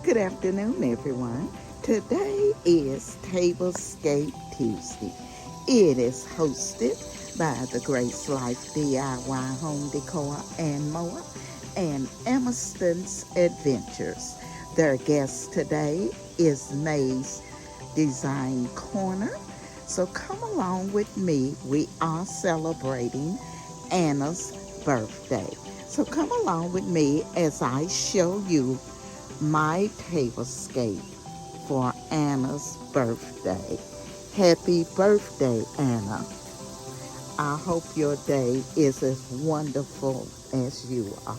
Good afternoon, everyone. Today is Tablescape Tuesday. It is hosted by the Grace Life DIY Home Decor and More and Emerson's Adventures. Their guest today is May's Design Corner. So come along with me. We are celebrating Anna's birthday. So come along with me as I show you my tablescape for Anna's birthday. Happy birthday, Anna. I hope your day is as wonderful as you are.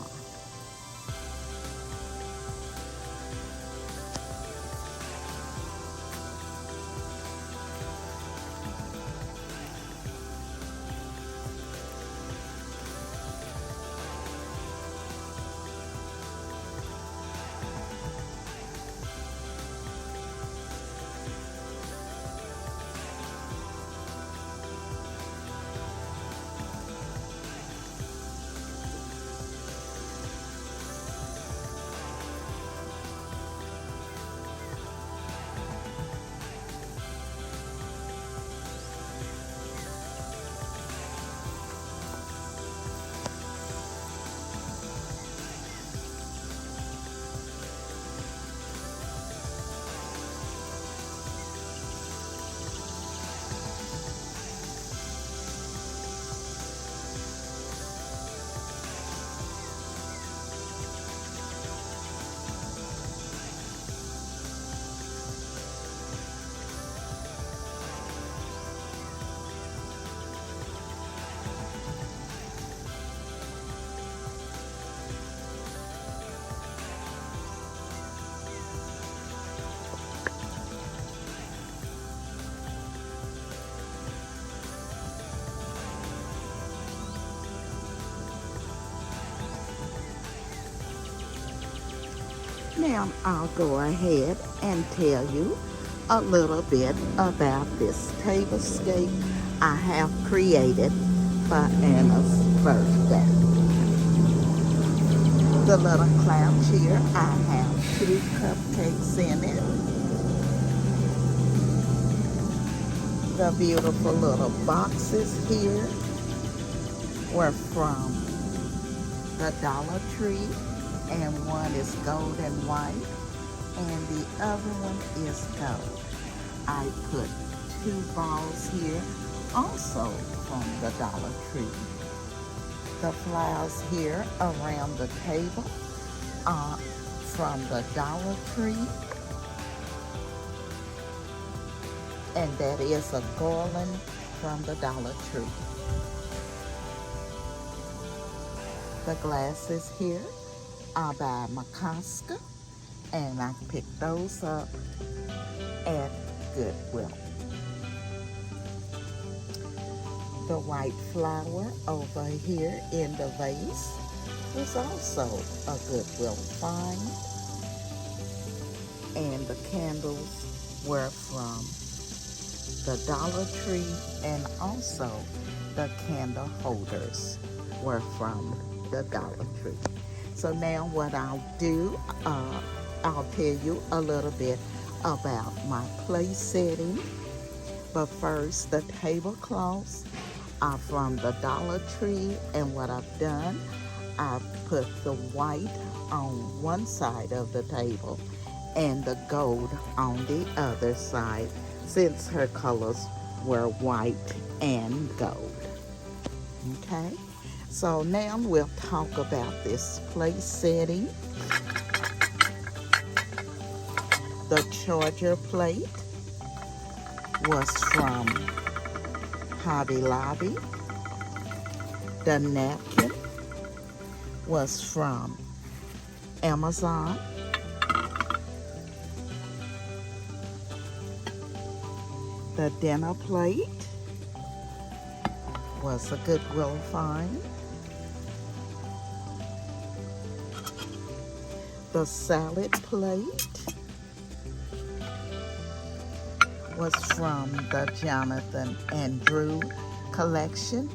Now I'll go ahead and tell you a little bit about this tablescape I have created for Anna's birthday. The little cloud here, I have 2 cupcakes in it. The beautiful little boxes here were from the Dollar Tree, and one is gold and white, and the other one is gold. I put 2 balls here, also from the Dollar Tree. The flowers here around the table are from the Dollar Tree, and that is a garland from the Dollar Tree. The glasses here are by Macoska, and I picked those up at Goodwill. The white flower over here in the vase was also a Goodwill find, and the candles were from the Dollar Tree, and also the candle holders were from the Dollar Tree. So now what I'll do, I'll tell you a little bit about my place setting. But first, the tablecloths are from the Dollar Tree, and what I've done, I've put the white on one side of the table and the gold on the other side, since her colors were white and gold. Okay? So now we'll talk about this place setting. The charger plate was from Hobby Lobby. The napkin was from Amazon. The dinner plate was a Goodwill find. The salad plate was from the Jonathan and Drew collection,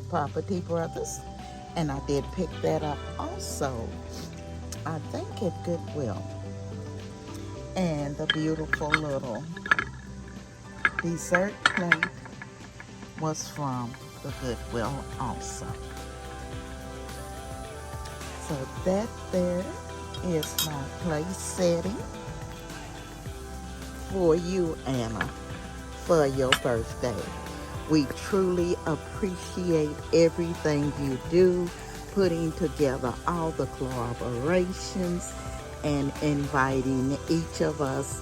Property Brothers, and I did pick that up also, I think at Goodwill. And the beautiful little dessert plate was from the Goodwill also. So that there is my place setting for you, Anna, for your birthday. We truly appreciate everything you do, putting together all the collaborations and inviting each of us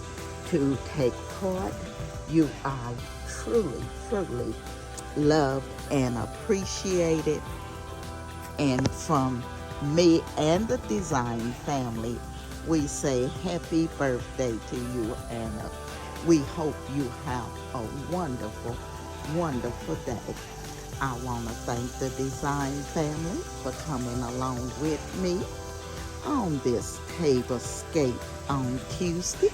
to take part. You are truly, truly loved and appreciated. And from me and the design family, we say happy birthday to you, Anna. We hope you have a wonderful, wonderful day. I want to thank the design family for coming along with me on this Tablescape on Tuesday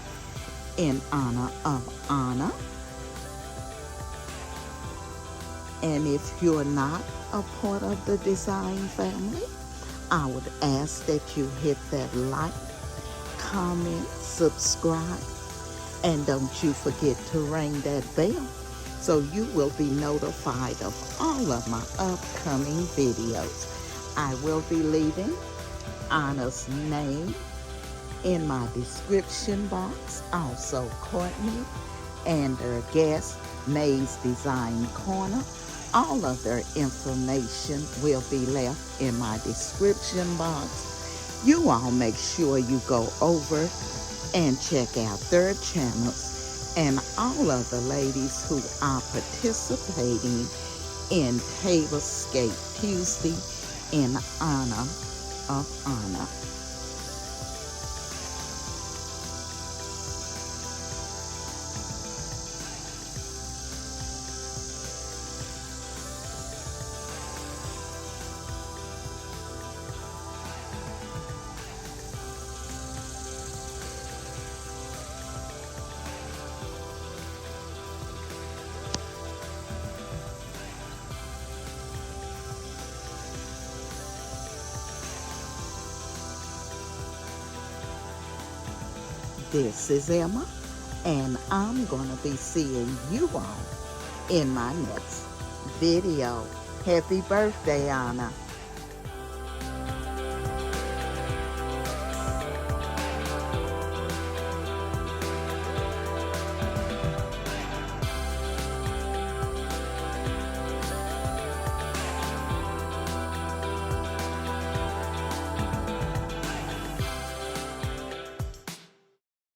in honor of Anna. And if you're not a part of the design family, I would ask that you hit that like, comment, subscribe, and don't you forget to ring that bell so you will be notified of all of my upcoming videos. I will be leaving Anna's name in my description box, also Courtney and their guest, May's Design Corner. All of their information will be left in my description box. You all make sure you go over and check out their channels and all of the ladies who are participating in Tablescape Tuesday in honor of Anna. This is Emma, and I'm going to be seeing you all in my next video. Happy birthday, Anna.